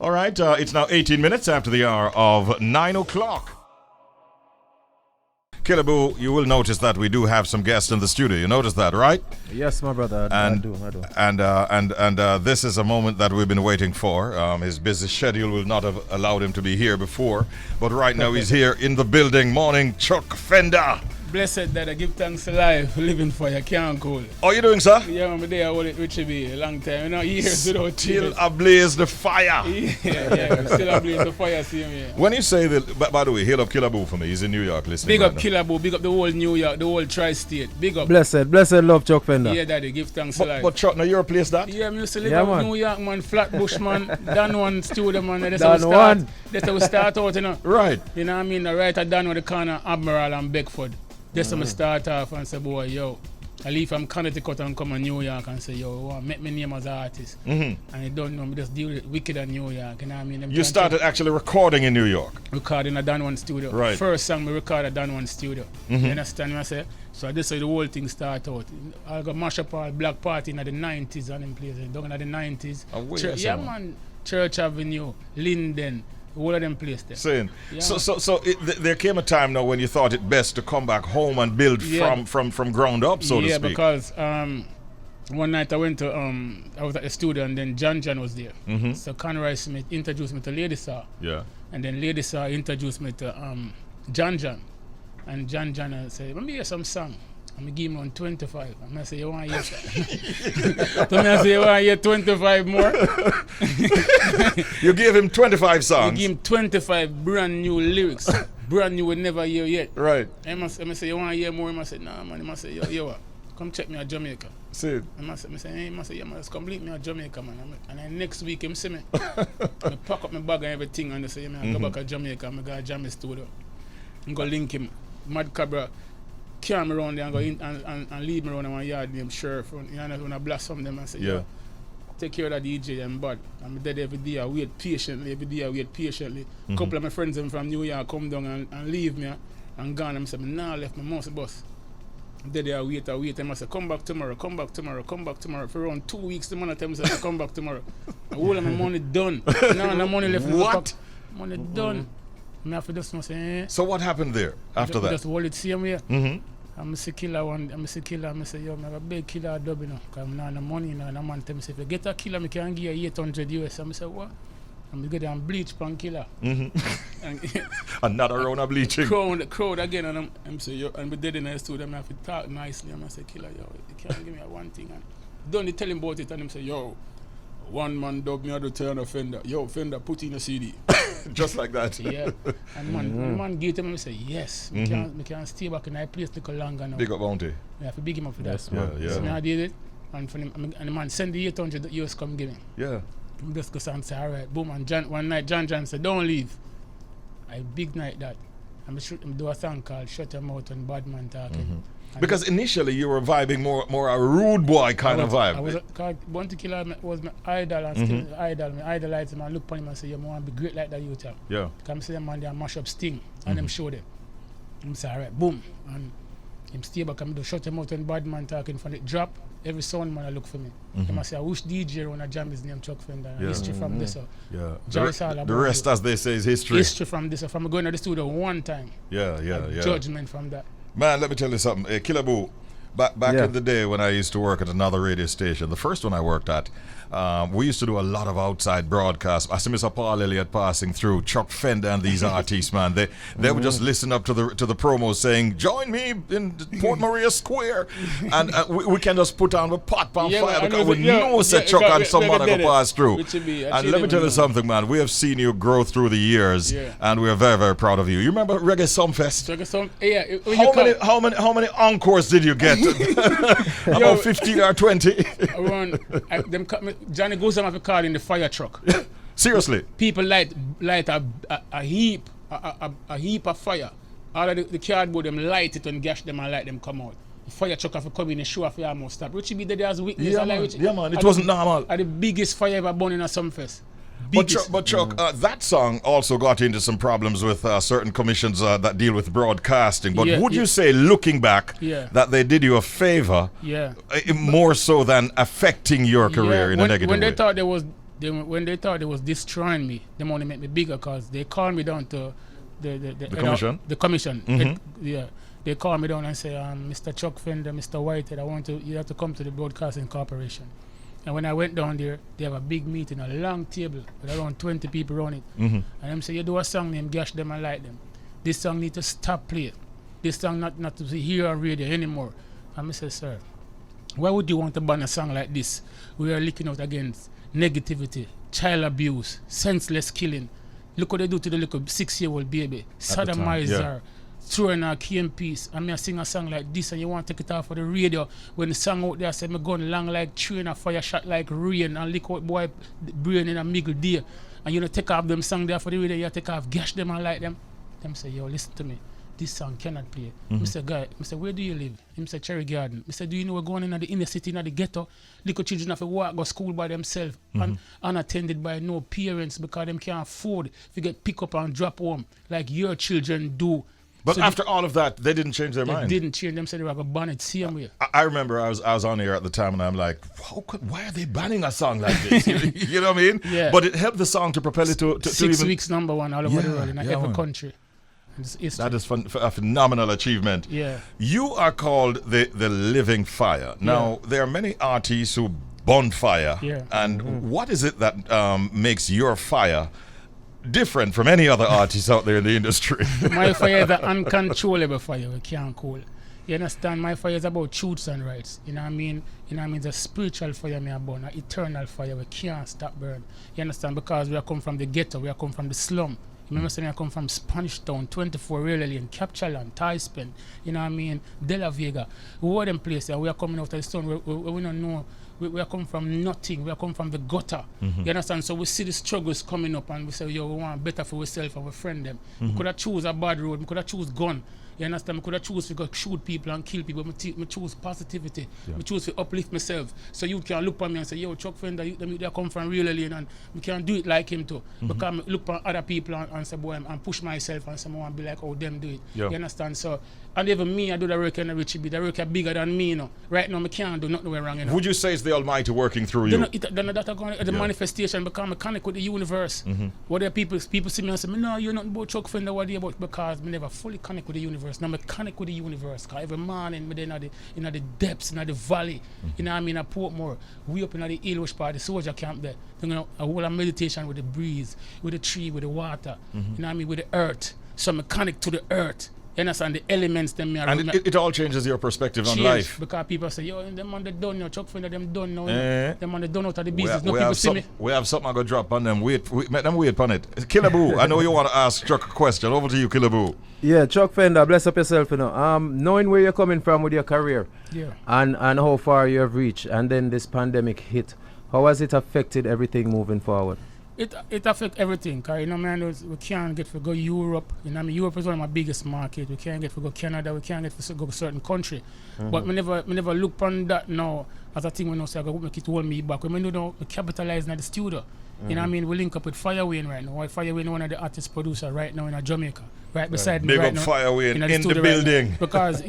All right. It's now 18 minutes after the hour of 9 o'clock. Killaboo, you will notice that we do have some guests in the studio. You notice that, right? Yes, my brother. I do. And this is a moment that we've been waiting for. His busy schedule will not have allowed him to be here before, but right now he's here in the building. Morning, Chuck Fender. Blessed that I give thanks to life, living for you, can't cool. How you doing, sir? Yeah, I'm there with Richie B, a long time, years without still ablaze the fire. Yeah, still ablaze the fire, see me. When you say that, by the way, hail up Killaboo for me, he's in New York listening. Big up Killaboo, big up the whole New York, the whole tri-state, big up. Blessed love Chuck Fender. Yeah, daddy, give thanks to life. But Chuck, now you're a place that? Yeah, I used to live in New York, man, Flatbush, man, Dan One studio, man. That's how we start out, you know. Right. You know what I mean? Right at Dan with the corner, Admiral and Beckford. Just to start off and say, boy, yo, I leave from Connecticut and come to New York and say, yo, make my name as an artist. And you don't know me, just deal with Wicked in New York. You know what I mean? You started actually recording in New York? Recording at Dan One studio. Right. First song we recorded at Dan One studio. You understand what I say? So this is how the whole thing start out. I got mash up all black party in the 90s and in places. Down in the 90s. Yeah, man. Church Avenue, Linden, All of them place there. Saying. Yeah. So there came a time now when you thought it best to come back home and build from ground up, so to speak. Yeah, because one night I went to I was at the studio and then John was there. Mm-hmm. So Conroy Smith introduced me to Lady Saw. Yeah. And then Lady Saw introduced me to John. And John said, let me hear some song. I'm going to give him on 25. I'm going to say, you want to hear so I say, you want to hear 25 more? You gave him 25 songs? You give him 25 brand new lyrics. Brand new we never hear yet. Right. I say, you want to hear more? I say, nah, man. I say, yo, come check me at Jamaica. See. I say, yeah, man, let's come meet me at Jamaica, man. And then next week, him see me. I pack up my bag and everything and I say, man, I go back to Jamaica. I'm going to jam his studio. I'm going to link him. Mad Cabra carry me around there and go in and leave me around in my yard named Sheriff. You know, when I blast some of them and say, yeah, take care of that DJ and bad. I'm dead every day. I wait patiently. A couple of my friends from New York come down and leave me and gone. I say, nah, I left my mouse bus. I'm dead there, I wait. And I say, come back tomorrow. For around 2 weeks, the man tell me, come back tomorrow. All of my money done. Now the money left in my pocket. Money done. I have to just say, So what happened there after that? Just hold it same way. Mm-hmm. I'm a killer. I say, yo, I have a big killer dub, you know, because I'm not no money, you know, and a man tell me, if you get a killer, I can give you 800 US. I say, what? I'm going to bleach pan killer. Mm-hmm. Another round of bleaching. Crowd again, and I'm say, yo, and we dead in the studio, I have to talk nicely. I'm say, killer, yo, you can't give me one thing. And don't they tell him about it, and him say, yo, one man dub me, I do turn a Fender. Yo, Fender, put in a CD. Just like that. Yeah. And man give him and say, yes, we can stay back in that place a little longer now. Big up Bounty. We have to big him up for that. Yeah. So I did it, and the man send the 800 US come give me. Yeah. I'm just go and say, all right, boom. And one night, John said, don't leave. I big night that. I'm do a song called Shut Your Mouth and Bad Man Talking. Mm-hmm. Because initially you were vibing more a rude boy kind of vibe. I was Bounty Killer was my idol and still idol. I idolize him and look upon him and say, you want to be great like that you tell. Yeah. Come see them man there mash up Sting and them show them. Him say, all right, boom. And him stay back and do Shut Your Mouth and Bad Man Talking from the drop. Every sound man I look for me. Him I say, I wish DJ when I jam his name Chuck Fender. Yeah. History from this. Yeah. The rest, as they say, is history. History from this. From going to the studio one time. Yeah. Judgment from that. Man, let me tell you something. Killer Boo, back in the day when I used to work at another radio station, the first one I worked at, we used to do a lot of outside broadcasts. I see Mr. Paul Elliott passing through, Chuck Fender and these artists, man. They would just listen up to the promos saying, join me in Port Maria Square. And we can just put on the pot on fire because we know that Chuck and somebody go pass through. And let me tell you something, man. We have seen you grow through the years, and we are very, very proud of you. You remember Reggae Sumfest? How many encores did you get? About 15 or 20? Johnny goes have a car in the fire truck. Seriously? People light a heap of fire. All of the cardboard, them light it and gash them and light them come out. The fire truck have to come in and show off your almost stop. Richie B there as a witness. Yeah, man. It wasn't normal. The biggest fire ever burning at Sumfest. But Chuck, that song also got into some problems with certain commissions that deal with broadcasting. But would you say, looking back, that they did you a favor more so than affecting your career in a negative way? When they thought they was destroying me, they want to make me bigger because they called me down to the commission. The commission. Mm-hmm. They called me down and say, Mr. Chuck Fender, Mr. Whitehead, you have to come to the Broadcasting Corporation. And when I went down there, they have a big meeting, a long table with around 20 people around it. Mm-hmm. And them say, you do a song named Gash Them and Light Them. This song need to stop playing. This song not to hear on radio anymore. And I said, sir, why would you want to ban a song like this? We are looking out against negativity, child abuse, senseless killing. Look what they do to the little 6-year-old baby. Sodomizer. Throwing a key and piece. I mean, I sing a song like this and you want to take it off for the radio. When the song out there say me gun long like train, a fire shot like rain, and lick out boy brain in a middle day. And you know take off them song there for the radio, you take off, gash them and light them. Them say, yo, listen to me. This song cannot play. Mm-hmm. Mr. Guy, Mr. Where do you live? Him say Cherry Garden. Mr. Do you know we're going in the inner city, in the ghetto? Little children have to walk, go school by themselves, and unattended by no parents because them can't afford to get pick up and drop home like your children do. But So after all of that, they didn't change their they mind. didn't change them, said they were going to ban it same way. I remember I was on air at the time and I'm like, why are they banning a song like this? You know what I mean? Yeah. But it helped the song to propel it to 6 even... weeks number one all over the world in every man. country. It's That is a phenomenal achievement. Yeah. You are called the living fire. Now, there are many artists who burn fire. Yeah. And what is it that makes your fire different from any other artists out there in the industry? My fire is an uncontrollable fire. We can't cool. You understand? My fire is about truths and rights. You know what I mean? You know what I mean? It's a spiritual fire me burn, an eternal fire. We can't stop burn. You understand? Because we are come from the ghetto. We are come from the slum. Remember saying I come from Spanish Town, 24 Rail Lane, Captureland, Tyspin, you know what I mean, De La Vega. We were them places. We are coming out of the stone. We don't know. We are coming from nothing. We are coming from the gutter. You understand? So we see the struggles coming up and we say, yo, we want better for ourselves and our friend them. We could have choose a bad road. We could have choose gun. You understand? I could have choose to go shoot people and kill people. I choose positivity. I choose to uplift myself. So you can look at me and say, yo, Chuck Fender, they come from real lane and we can do it like him too. Because I look at other people and say, boy, and push myself and someone and be like, oh, them do it. You understand? So, and even me, I do the work in the Richie B. The work is bigger than me, you know. Right now, I can't do nothing wrong, you know. Would you say it's the Almighty working through you? The manifestation become a connect with the universe. What are people see me and say, no, you're not about Chuck Fender, what are you about? Because I never fully connect with the universe. Now I connect with the universe. Because every morning, I'm in the depths, in the valley, you know what I mean, at Portmore, we up in the hill, which part, the soldier camp there. You know, a whole meditation with the breeze, with the tree, with the water, you know what I mean, with the earth. So I connect to the earth. You understand the elements them and it all changes your perspective on life. Because people say, yo, them on the done now, Chuck Fender, them done now. Them on the done out of the business. No people see me. We have something I'm going to drop on them. Let them wait on it. Killaboo, I know you want to ask Chuck a question. Over to you, Killaboo. Yeah, Chuck Fender, bless up yourself, you know. Knowing where you're coming from with your career, and how far you have reached, and then this pandemic hit, how has it affected everything moving forward? It affects everything, because you know, man, we can't get to go Europe. You know, I mean, Europe is one of my biggest market. We can't get to go Canada. We can't get to go to certain country. But we never look on that now as a thing. We know say I go make it hold me back. We know we capitalize in the studio. You know what I mean? We link up with Firewayne right now. Firewayne is one of the artist producer right now in Jamaica, right beside me right now. Big up Firewayne in the Right building. because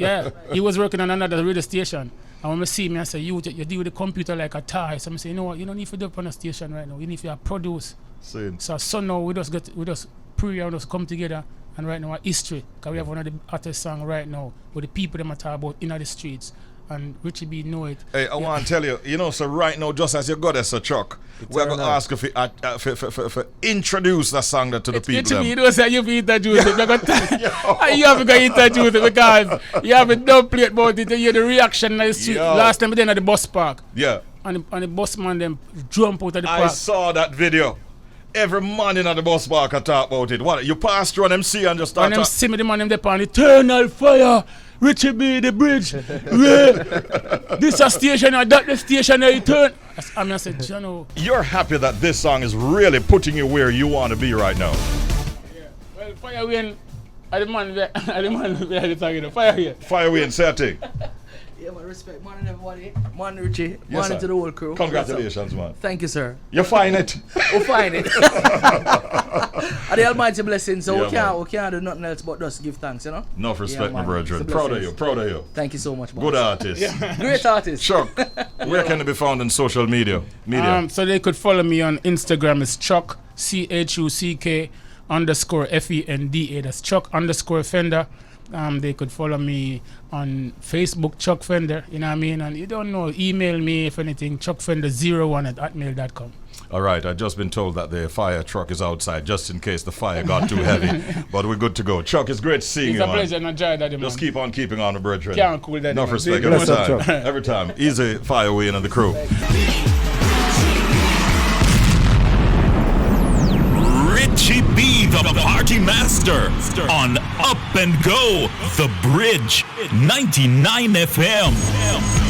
he was working on another radio station. And when I see me, I say, you deal with the computer like a toy. So I say, you know what, you don't need to do it on a station right now. You need to produce. So now we just pray and just come together. And right now our history, because we have one of the hottest songs right now with the people that talk about in the streets. And Richie B know it. Hey, I want to tell you, you know, so right now, just as you got there, Sir Chuck, we're going to ask you to introduce that song to the people. Richie B, you don't say you have to introduce it. You have to introduce it because you have a dub plate about it. You hear the reaction in the street. Last time we did at the bus park. Yeah. And the bus man them jump out of the park. I saw that video. Every morning at the bus park I talk about it. What, you pass through and MC and just start and them see me, the man them there on eternal fire. Richie B, the bridge. This a station or that the station I turn. I said, Jono. You're happy that this song is really putting you where you want to be right now. Yeah. Well, Firewayne, the man where the song, Firewayne. Firewayne, say a thing. Yeah, man, respect. Morning, everybody. Morning, Richie. Yes, morning to the whole crew. Congratulations, man. Thank you, sir. You find it. We'll find it. And the Almighty blessing, so we can't do nothing else but just give thanks, you know? Enough respect, my brethren. Proud of you. Thank you so much, man. Good artist. Great artist. Chuck, where can it be found in social media? So they could follow me on Instagram. It's Chuck, CHUCK _FENDA. That's Chuck _Fender. They could follow me on Facebook, Chuck Fender, you know what I mean? And you don't know, email me if anything, chuckfender01@hotmail.com. All right, I've just been told that the fire truck is outside just in case the fire got too heavy. But we're good to go. Chuck, it's great seeing you, man. It's a pleasure and enjoy that, man. Just keep on keeping on, my brethren. Can't cool that. Enough respect every time. Every time. Easy Firewayne and the crew. Richie B, the party master, on Up and Go, The Bridge, 99 FM.